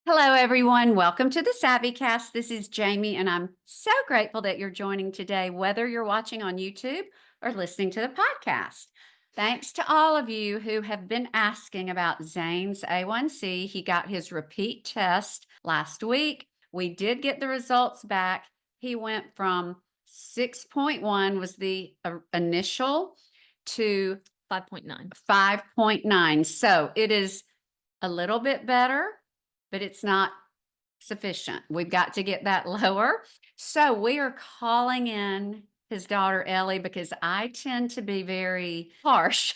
Hello, everyone. Welcome to the SavvyCast. This is Jamie, and I'm so grateful that you're joining today, whether you're watching on YouTube or listening to the podcast. Thanks to all of you who have been asking about Zane's A1C. He got his repeat test last week. We did get the results back. He went from 6.1 was the initial to 5.9. 5.9. So it is a little bit better, but it's not sufficient. We've got to get that lower. So we are calling in his daughter, Ellie, because I tend to be very harsh.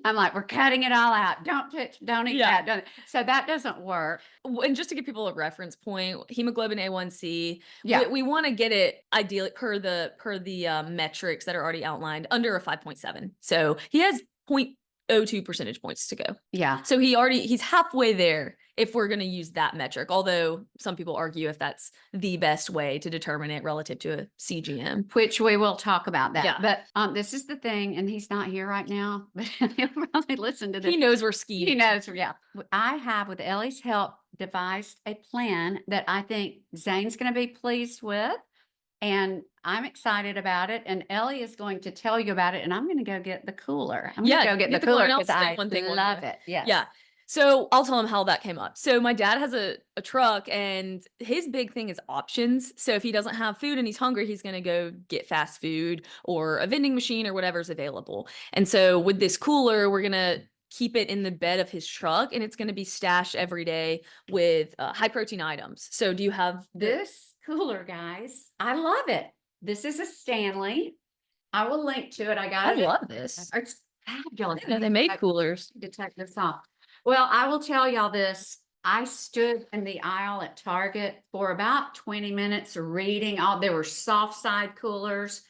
I'm like, we're cutting it all out. Don't touch, don't eat that. Don't. So that doesn't work. And just to give people a reference point, hemoglobin A1C, Yeah. we want to get it ideally per the metrics that are already outlined under a 5.7. So he has 0.02 percentage points to go. Yeah. So he's halfway there if we're going to use that metric, although some people argue if that's the best way to determine it relative to a CGM. Which we will talk about that. Yeah. But this is the thing, and he's not here right now, but he'll probably listen to this. He knows we're skiing. He knows, yeah. I have, with Ellie's help, devised a plan that I think Zane's going to be pleased with. And I'm excited about it. And Ellie is going to tell you about it. And I'm going to go get the cooler. I'm going to go get the cooler because I love it. Yes. Yeah. So I'll tell him how that came up. So my dad has a truck, and his big thing is options. So if he doesn't have food and he's hungry, he's going to go get fast food or a vending machine or whatever's available. And so with this cooler, we're going to keep it in the bed of his truck, and it's going to be stashed every day with high protein items. So do you have this cooler, guys? I love it. This is a Stanley. I will link to it. I love this. It's fabulous. I didn't know they made coolers. To take this off. Well, I will tell y'all this. I stood in the aisle at Target for about 20 minutes reading there were soft side coolers.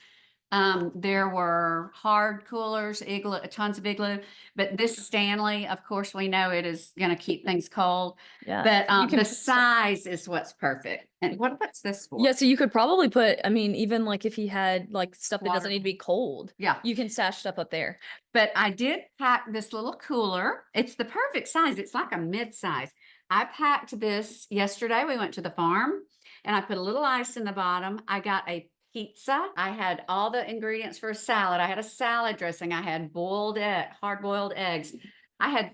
There were hard coolers, Igloo, tons of Igloo, but this Stanley, of course, we know it is going to keep things cold. Yeah. But the size is what's perfect. And what's this for? Yeah, so you could probably put, I mean, even like if he had like stuff that doesn't need to be cold. Yeah. You can stash stuff up there. But I did pack this little cooler. It's the perfect size. It's like a mid-size. I packed this yesterday. We went to the farm and I put a little ice in the bottom. I got a pizza. I had all the ingredients for a salad. I had a salad dressing. I had hard-boiled eggs. I had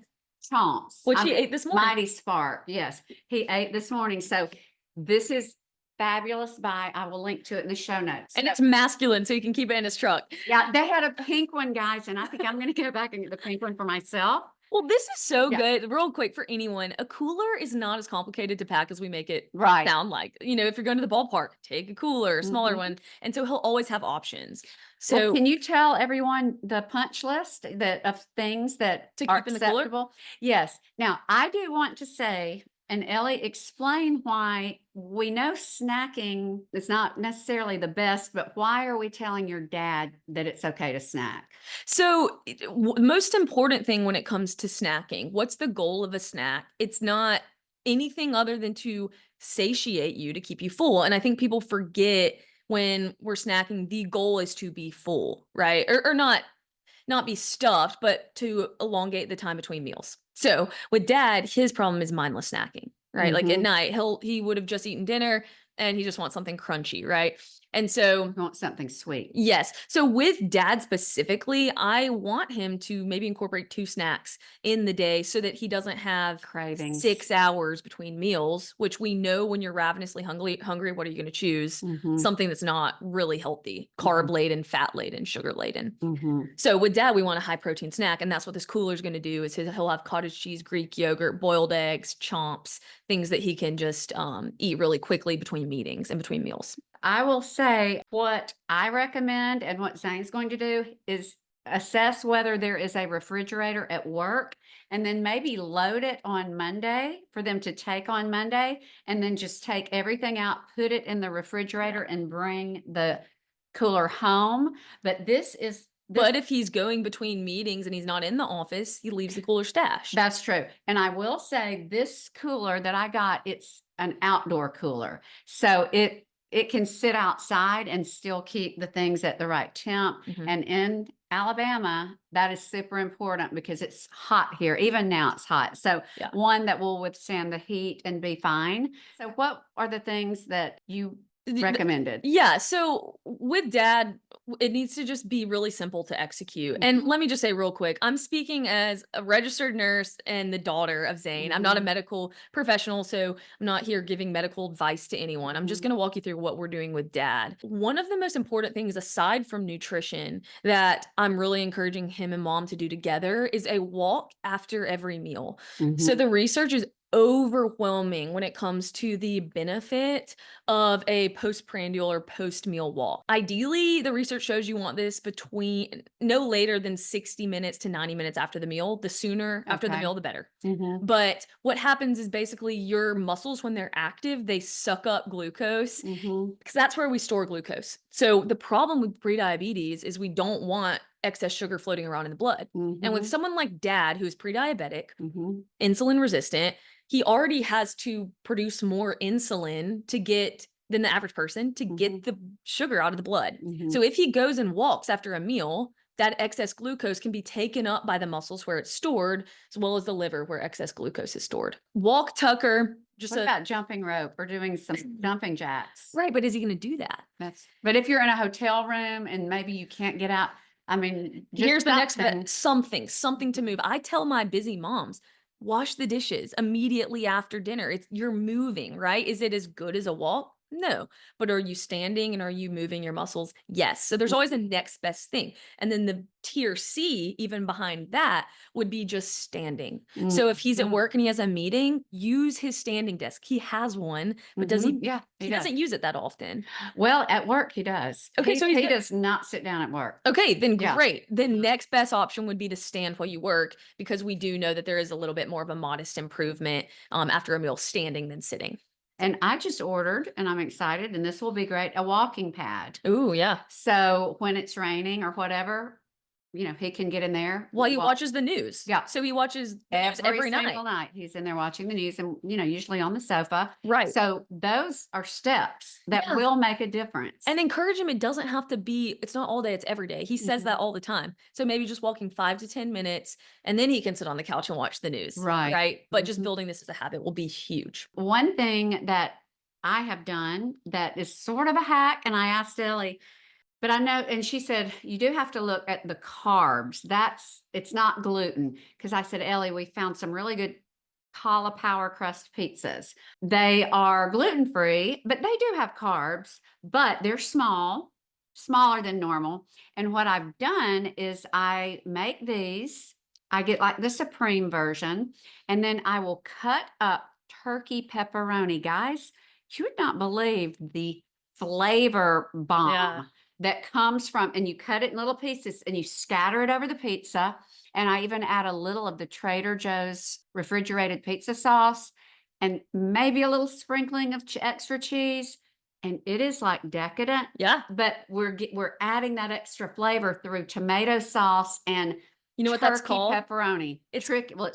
chomps. Which he ate this morning. Mighty Spark. Yes, he ate this morning. So this is fabulous buy. I will link to it in the show notes. And it's masculine, so you can keep it in his truck. Yeah, they had a pink one, guys, and I think I'm going to go back and get the pink one for myself. Well, this is so good. Real quick for anyone, a cooler is not as complicated to pack as we make it sound like. You know, if you're going to the ballpark, take a cooler, a smaller one. And so he'll always have options. So can you tell everyone the punch list of things that are keep in the cooler? acceptable? Yes. Now, I do want to say, and Ellie, explain why we know snacking is not necessarily the best, but why are we telling your dad that it's okay to snack? So most important thing when it comes to snacking, what's the goal of a snack? It's not anything other than to satiate you, to keep you full. And I think people forget when we're snacking, the goal is to be full, right? Or not be stuffed, but to elongate the time between meals. So with dad, his problem is mindless snacking, right? Like at night, he would have just eaten dinner and he just wants something crunchy, right? And so I want something sweet. Yes. So with dad specifically, I want him to maybe incorporate 2 snacks in the day so that he doesn't have cravings 6 hours between meals, which we know when you're ravenously hungry, what are you going to choose? Something that's not really healthy, carb laden, fat laden, sugar laden. So with dad, we want a high protein snack. And that's what this cooler is going to do is he'll have cottage cheese, Greek yogurt, boiled eggs, chomps, things that he can just eat really quickly between meetings and between meals. I will say what I recommend and what Zane's going to do is assess whether there is a refrigerator at work and then maybe load it on Monday for them to take on Monday and then just take everything out, put it in the refrigerator and bring the cooler home. But this is But if he's going between meetings and he's not in the office, he leaves the cooler stashed. That's true. And I will say this cooler that I got, it's an outdoor cooler. So it can sit outside and still keep the things at the right temp. Mhm. And in Alabama, that is super important because it's hot here. Even now it's hot. So Yeah. one that will withstand the heat and be fine. So what are the things that you recommended? Yeah. So with dad, it needs to just be really simple to execute. And let me just say real quick, I'm speaking as a registered nurse and the daughter of Zane. I'm not a medical professional, so I'm not here giving medical advice to anyone. I'm just going to walk you through what we're doing with dad. One of the most important things, aside from nutrition, that I'm really encouraging him and mom to do together is a walk after every meal. So the research is overwhelming when it comes to the benefit of a postprandial or post-meal walk. Ideally, the research shows you want this between no later than 60 minutes to 90 minutes after the meal. The sooner after the Okay. meal, the better. But what happens is basically your muscles, when they're active, they suck up glucose because that's where we store glucose. So the problem with prediabetes is we don't want excess sugar floating around in the blood. And with someone like dad, who's pre-diabetic, insulin resistant, he already has to produce more insulin to get than the average person to get the sugar out of the blood. So if he goes and walks after a meal, that excess glucose can be taken up by the muscles where it's stored, as well as the liver where excess glucose is stored. Walk Tucker. What about jumping rope or doing some jumping jacks? Right, but is he going to do that? But if you're in a hotel room and maybe you can't get out, I mean, here's the next something. bit, something to move. I tell my busy moms, wash the dishes immediately after dinner. You're moving, right? Is it as good as a walk? No. But are you standing and are you moving your muscles? Yes. So there's always a next best thing. And then the tier C, even behind that, would be just standing. So if he's at work and he has a meeting, use his standing desk. He has one, but does he? Yeah, he doesn't use it that often. Well, at work he does. Okay, so he does not sit down at work. Okay, then Yeah. great. The next best option would be to stand while you work, because we do know that there is a little bit more of a modest improvement after a meal standing than sitting. And I just ordered, and I'm excited, and this will be great, a walking pad. Ooh, yeah. So when it's raining or whatever, he can get in there. While he watches the news. Yeah. So he watches news every single night. night. He's in there watching the news and, usually on the sofa. Right. So those are steps that will make a difference. And encourage him. It doesn't have to be, it's not all day, it's every day. He says that all the time. So maybe just walking 5 to 10 minutes and then he can sit on the couch and watch the news. Right. Right. But just building this as a habit will be huge. One thing that I have done that is sort of a hack, and I asked Ellie, but I know, and she said, you do have to look at the carbs. It's not gluten. Because I said, Ellie, we found some really good cauliflower crust pizzas. They are gluten-free, but they do have carbs, but they're smaller than normal. And what I've done is I make these, I get like the supreme version, and then I will cut up turkey pepperoni. Guys, you would not believe the flavor bomb that comes from, and you cut it in little pieces and you scatter it over the pizza. And I even add a little of the Trader Joe's refrigerated pizza sauce and maybe a little sprinkling of extra cheese. And it is like decadent. Yeah. But we're adding that extra flavor through tomato sauce and what that's called? Pepperoni. It's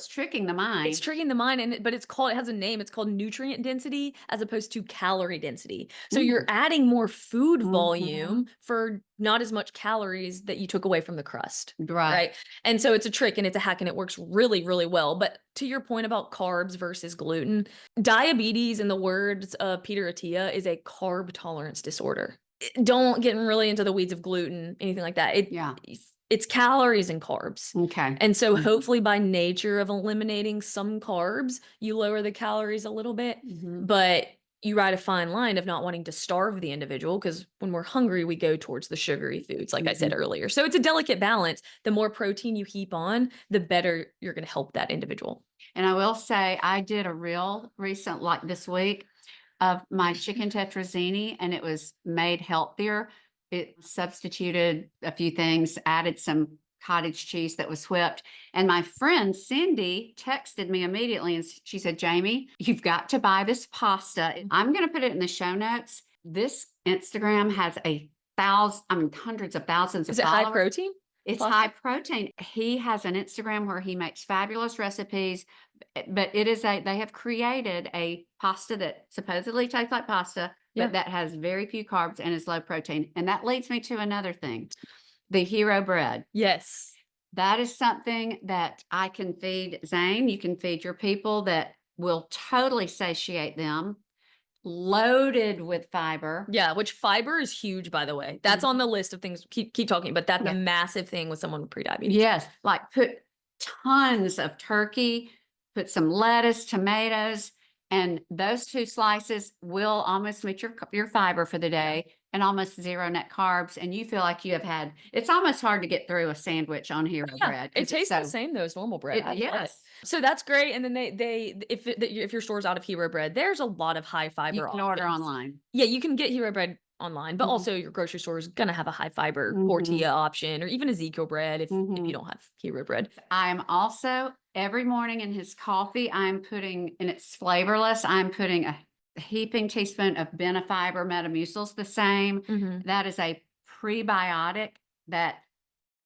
tricking the mind. It's tricking the mind, but it has a name. It's called nutrient density as opposed to calorie density. So you're adding more food volume for not as much calories that you took away from the crust. Right. And so it's a trick and it's a hack and it works really, really well. But to your point about carbs versus gluten, diabetes, in the words of Peter Attia, is a carb tolerance disorder. Don't get really into the weeds of gluten, anything like that. It's calories and carbs. Okay. And so hopefully by nature of eliminating some carbs, you lower the calories a little bit, but you ride a fine line of not wanting to starve the individual, because when we're hungry, we go towards the sugary foods, like I said earlier. So it's a delicate balance. The more protein you heap on, the better you're going to help that individual. And I will say, I did a real recent, like this week, of my chicken tetrazzini, and it was made healthier. It substituted a few things, added some cottage cheese that was whipped. And my friend Cindy texted me immediately and she said, Jamie, you've got to buy this pasta. I'm going to put it in the show notes. This Instagram has hundreds of thousands of followers. Is it high protein? It's Pasta? high protein. He has an Instagram where he makes fabulous recipes, but they have created a pasta that supposedly tastes like pasta, Yeah. but that has very few carbs and is low protein. And that leads me to another thing, the hero bread. Yes. That is something that I can feed Zane. You can feed your people that will totally satiate them. Loaded with fiber. Yeah, which fiber is huge, by the way. That's on the list of things. Keep talking, but that's a Yeah. massive thing with someone with prediabetes. Yes, like put tons of turkey, put some lettuce, tomatoes, and those 2 slices will almost meet your fiber for the day and almost 0 net carbs. And you feel like you have had, it's almost hard to get through a sandwich on hero Yeah, bread. it 'Cause it's tastes the so, same though as normal bread. I love it. yes, So that's great. And then if your store's out of hero bread, there's a lot of high you fiber can order options. online. Yeah, you can get hero bread online, but Mhm. also your grocery store is gonna have a high fiber Mhm. tortilla option or even Ezekiel bread if you Mhm. don't have hero bread. I'm also every morning in his coffee, I'm putting, and it's flavorless, I'm putting a heaping teaspoon of benefiber Metamucil's the same. Mhm. That is a prebiotic that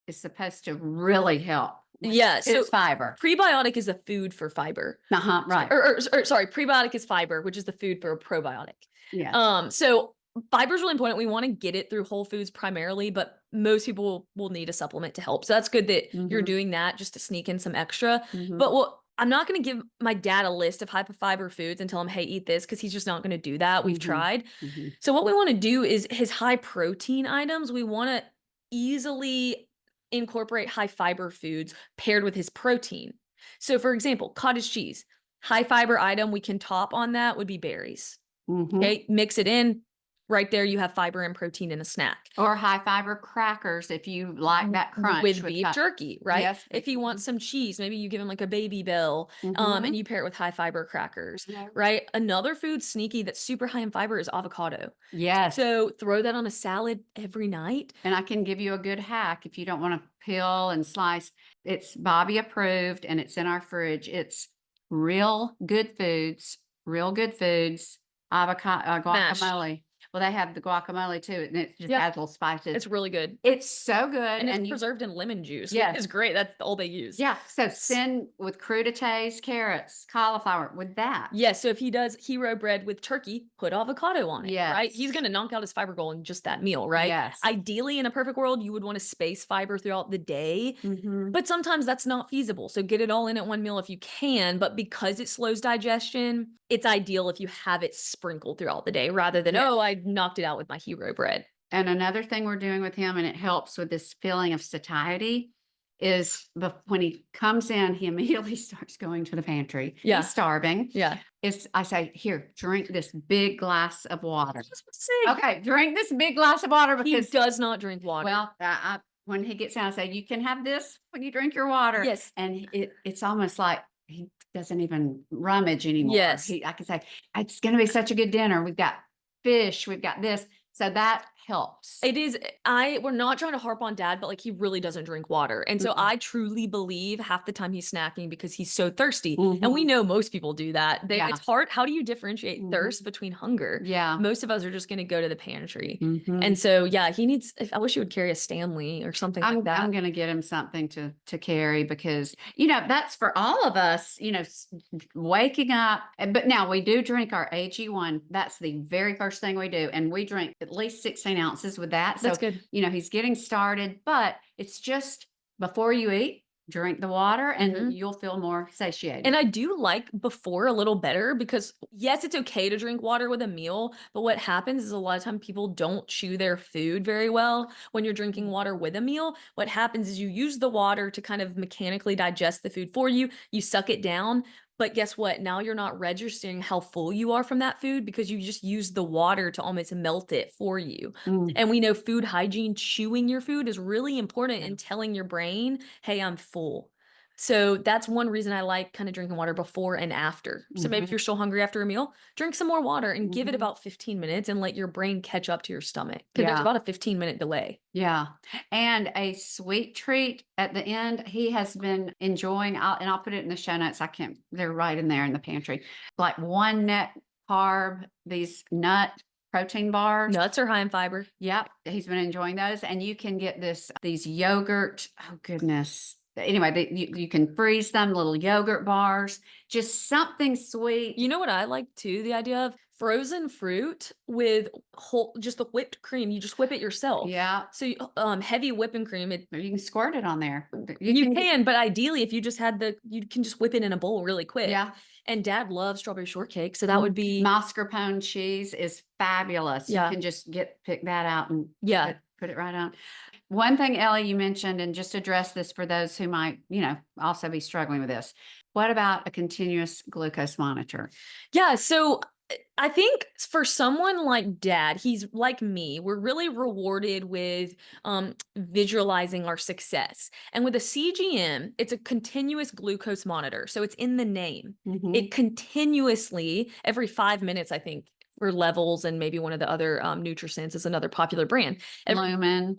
is supposed to really help. Yeah, so It's fiber. prebiotic is the food for fiber. Right. Or sorry, prebiotic is fiber, which is the food for a probiotic. Yes. So fiber is really important. We want to get it through whole foods primarily, but most people will need a supplement to help. So that's good that you're Mhm. doing that just to sneak in some extra. Mhm. But what I'm not going to give my dad a list of high fiber foods and tell him, hey, eat this, because he's just not going to do that. We've Mhm. tried. Mhm. So what we want to do is his high protein items, we want to easily incorporate high fiber foods paired with his protein. So for example, cottage cheese, high fiber item we can top on that would be berries. Mhm. Okay, mix it in. Right there, you have fiber and protein in a snack. Or high fiber crackers if you like that crunch With beef jerky, right? Yes. If he wants some cheese, maybe you give him like a baby bell, and you pair it with high fiber crackers, Mhm. right? Another food sneaky that's super high in fiber is avocado. Yes. So throw that on a salad every night. And I can give you a good hack if you don't want to peel and slice. It's Bobby approved and it's in our fridge. It's real good foods, avocado, Mash. guacamole. Well, they have the guacamole too, and it just Yep. adds little spices. It's really good. It's so good. And it's And you, preserved in lemon juice, which yes, is great. That's all they use. yeah. So send with crudités, carrots, cauliflower with that. Yeah, so if he does hero bread with turkey, put avocado on it, right? He's Yes. gonna knock out his fiber goal in just that meal, right? Yes. Ideally, in a perfect world, you would want to space fiber throughout the day, Mhm. but sometimes that's not feasible. So get it all in at one meal if you can, but because it slows digestion, it's ideal if you have it sprinkled throughout the day rather than, Yes. oh, I knocked it out with my hero bread. And another thing we're doing with him, and it helps with this feeling of satiety, is when he comes in, he immediately starts going to the pantry. Yeah. He's starving. Yeah. I say, here, drink this big glass of water. That's what I'm saying. Okay, drink this big glass of water He because, does not drink water. well, when he gets out, I say, you can have this when you drink your water. Yes. And it's almost like he doesn't even rummage anymore. Yes. I can say, it's going to be such a good dinner. We've got fish, we've got this. So that helps. It is. We're not trying to harp on dad, but like he really doesn't drink water. And so Mhm. I truly believe half the time he's snacking because he's so thirsty. And we know most people do that. Yeah. It's hard. How do you differentiate Mhm. thirst between hunger? Yeah. Most of us are just going to go to the pantry. Mhm. And so, yeah, he needs, I wish he would carry a Stanley or something like that. I'm going to get him something to carry because, that's for all of us, waking up. But now we do drink our AG1. That's the very first thing we do. And we drink at least 16 ounces with that. So, That's good. he's getting started, but it's just before you eat, drink the water and you'll feel more satiated. And I do like before a little better because yes, it's okay to drink water with a meal, but what happens is a lot of time people don't chew their food very well when you're drinking water with a meal. What happens is you use the water to kind of mechanically digest the food for you. You suck it down. But guess what? Now you're not registering how full you are from that food because you just used the water to almost melt it for you. And we know food hygiene, chewing your food is really important in telling your brain, hey, I'm full. So that's one reason I like kind of drinking water before and after. So maybe if you're still hungry after a meal, drink some more water and give it about 15 minutes and let your brain catch up to your stomach. Because there's Yeah. about a 15-minute delay. Yeah. And a sweet treat at the end, he has been enjoying, I'll put it in the show notes. they're right in there in the pantry. Like one net carb, these nut protein bars. Nuts are high in fiber. Yep, he's been enjoying those, and you can get these yogurt. Oh goodness! Anyway, you can freeze them, little yogurt bars, just something sweet. You know what I like too? The idea of frozen fruit with just the whipped cream. You just whip it yourself. Yeah, So heavy whipping cream. you can squirt it on there. You can, but ideally, if you just had you can just whip it in a bowl really quick. Yeah. And Dad loves strawberry shortcake, so that would be mascarpone cheese is fabulous. Yeah. You can just pick that out and yeah. put it right on. One thing, Ellie, you mentioned, and just address this for those who might, also be struggling with this. What about a continuous glucose monitor? Yeah. So I think for someone like Dad, he's like me, we're really rewarded with visualizing our success. And with a CGM, it's a continuous glucose monitor. So it's in the name. It continuously, every 5 minutes, I think, for Levels and maybe one of the other NutriSense is another popular brand. Lumen.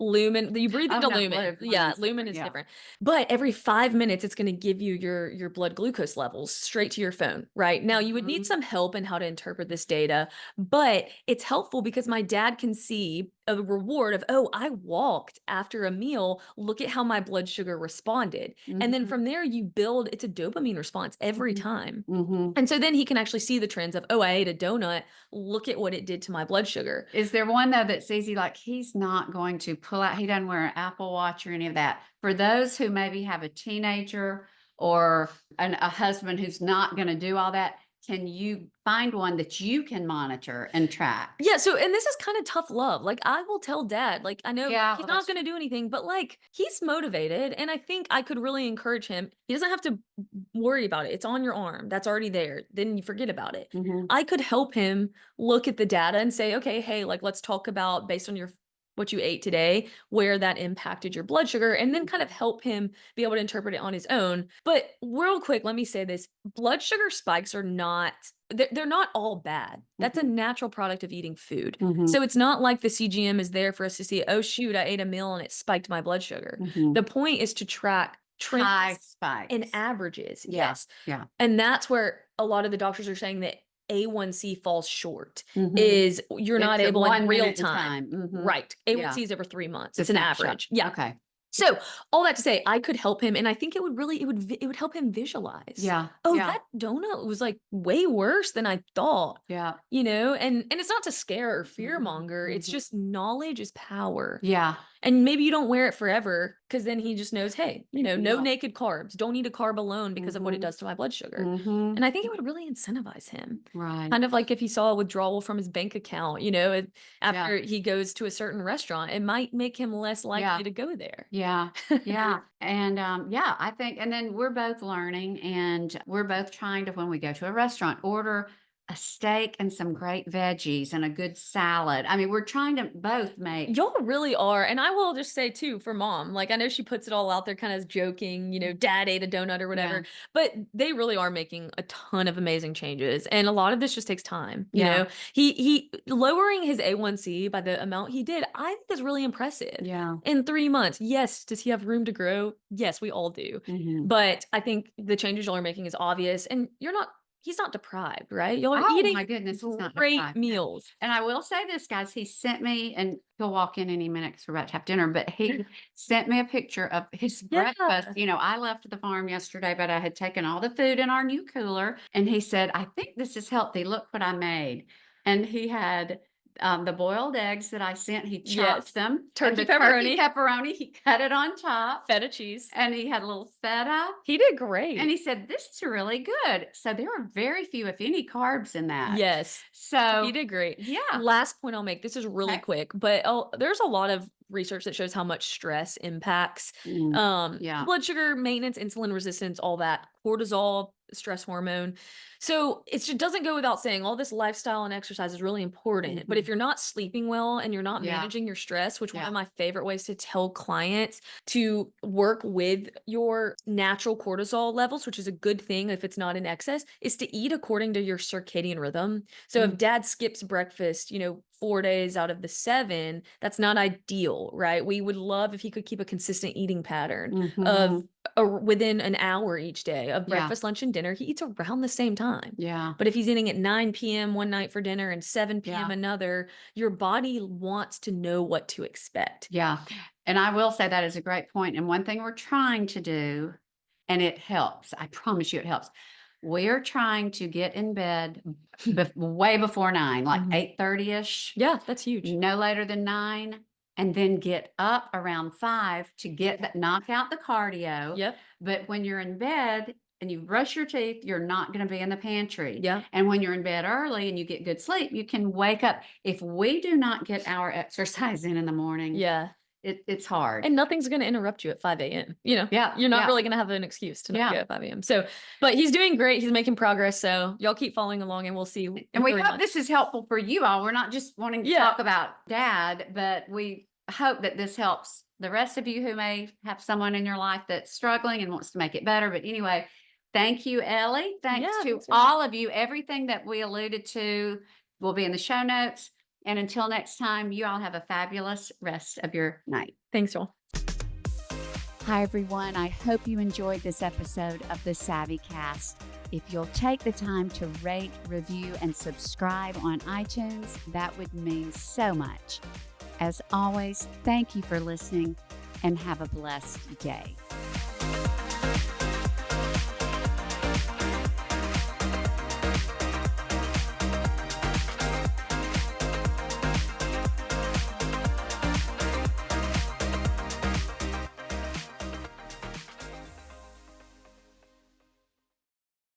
You breathe into Lumen. Yeah, Lumen is yeah. different. But every 5 minutes, it's going to give you your blood glucose levels straight to your phone, right? Now, you would need some help in how to interpret this data, but it's helpful because my dad can see a reward of, oh, I walked after a meal. Look at how my blood sugar responded. And then from there, you build, it's a dopamine response every time. And so then he can actually see the trends of, oh, I ate a donut. Look at what it did to my blood sugar. Is there one though that's easy? Like he's not going to pull out, he doesn't wear an Apple Watch or any of that. For those who maybe have a teenager or a husband who's not going to do all that, can you find one that you can monitor and track? Yeah. So, and this is kind of tough love. Like I will tell Dad, like I know he's not going to do anything, but like he's motivated. And I think I could really encourage him. He doesn't have to worry about it. It's on your arm. That's already there. Then you forget about it. I could help him look at the data and say, okay, hey, like let's talk about based on what you ate today, where that impacted your blood sugar, and then kind of help him be able to interpret it on his own. But real quick, let me say this. Blood sugar spikes are not, they're not all bad. That's a natural product of eating food. So it's not like the CGM is there for us to see, oh shoot, I ate a meal and it spiked my blood sugar. The point is to track high trends spikes and averages. Yes. And that's where a lot of the doctors are saying that A1C falls short is you're not able in real time. Right. A1C is over 3 months. It's an average. Yeah. Okay. So all that to say, I could help him. And I think it would help him visualize. Yeah. Oh, that donut was like way worse than I thought. Yeah. And it's not to scare or fear monger. It's just knowledge is power. Yeah. And maybe you don't wear it forever because then he just knows, hey, no naked carbs. Don't eat a carb alone because of what it does to my blood sugar. And I think it would really incentivize him. Right. Kind of like if he saw a withdrawal from his bank account, after he goes to a certain restaurant, it might make him less likely to go there. Yeah. Yeah. And I think, and then we're both learning and we're both trying to, when we go to a restaurant, order a steak and some great veggies and a good salad. I mean, we're trying to both make. Y'all really are. And I will just say too, for Mom, like I know she puts it all out there kind of joking, Dad ate a donut or whatever, but they really are making a ton of amazing changes. And a lot of this just takes time. You know, he lowering his A1C by the amount he did, I think is really impressive. Yeah. In 3 months. Yes. Does he have room to grow? Yes, we all do. But I think the changes y'all are making is obvious and he's not deprived, right? Y'all are eating my goodness, he's not great deprived. meals. And I will say this, guys, he sent me, and he'll walk in any minute because we're about to have dinner, but he sent me a picture of his breakfast. I left the farm yesterday, but I had taken all the food in our new cooler. And he said, I think this is healthy. Look what I made. And he had the boiled eggs that I sent. He chopped them. Turkey pepperoni. He cut it on top. Feta cheese. And he had a little feta. He did great. And he said, this is really good. So there are very few, if any, carbs in that. Yes. So he did great. Yeah. Last point I'll make, this is really quick, but there's a lot of research that shows how much stress impacts blood sugar maintenance, insulin resistance, all that, cortisol, stress hormone. So it just doesn't go without saying all this lifestyle and exercise is really important. But if you're not sleeping well and you're not managing your stress, which one of my favorite ways to tell clients to work with your natural cortisol levels, which is a good thing if it's not in excess, is to eat according to your circadian rhythm. So if Dad skips breakfast, 4 days out of the 7, that's not ideal, right? We would love if he could keep a consistent eating pattern of within an hour each day of Yeah. breakfast, lunch, and dinner. He eats around the same time. Yeah. But if he's eating at 9 p.m. one night for dinner and 7 p.m. Yeah. another, your body wants to know what to expect. Yeah. And I will say that is a great point. And one thing we're trying to do, and it helps, I promise you it helps. We're trying to get in bed way before 9, like Mhm. 8:30ish, Yeah, that's huge. no later than 9, and then get up around 5 to get that, knock out the cardio. Yep. But when you're in bed and you brush your teeth, you're not going to be in the pantry. Yeah. And when you're in bed early and you get good sleep, you can wake up. If we do not get our exercise in the morning, Yeah. it's hard. And nothing's going to interrupt you at 5 a.m. Yeah, You're not yeah. really going to have an excuse to not Yeah. get at 5 a.m. So, but he's doing great. He's making progress. So y'all keep following along and we'll see. in And we 3 hope months. this is helpful for you all. We're not just wanting to Yeah. talk about dad, but we hope that this helps the rest of you who may have someone in your life that's struggling and wants to make it better. But anyway, thank you, Ellie. Thanks Yeah, to thanks very much. all of you. Everything that we alluded to will be in the show notes. And until next time, you all have a fabulous rest of your night. Thanks, y'all. Hi, everyone. I hope you enjoyed this episode of the SavvyCast. If you'll take the time to rate, review, and subscribe on iTunes, that would mean so much. As always, thank you for listening and have a blessed day.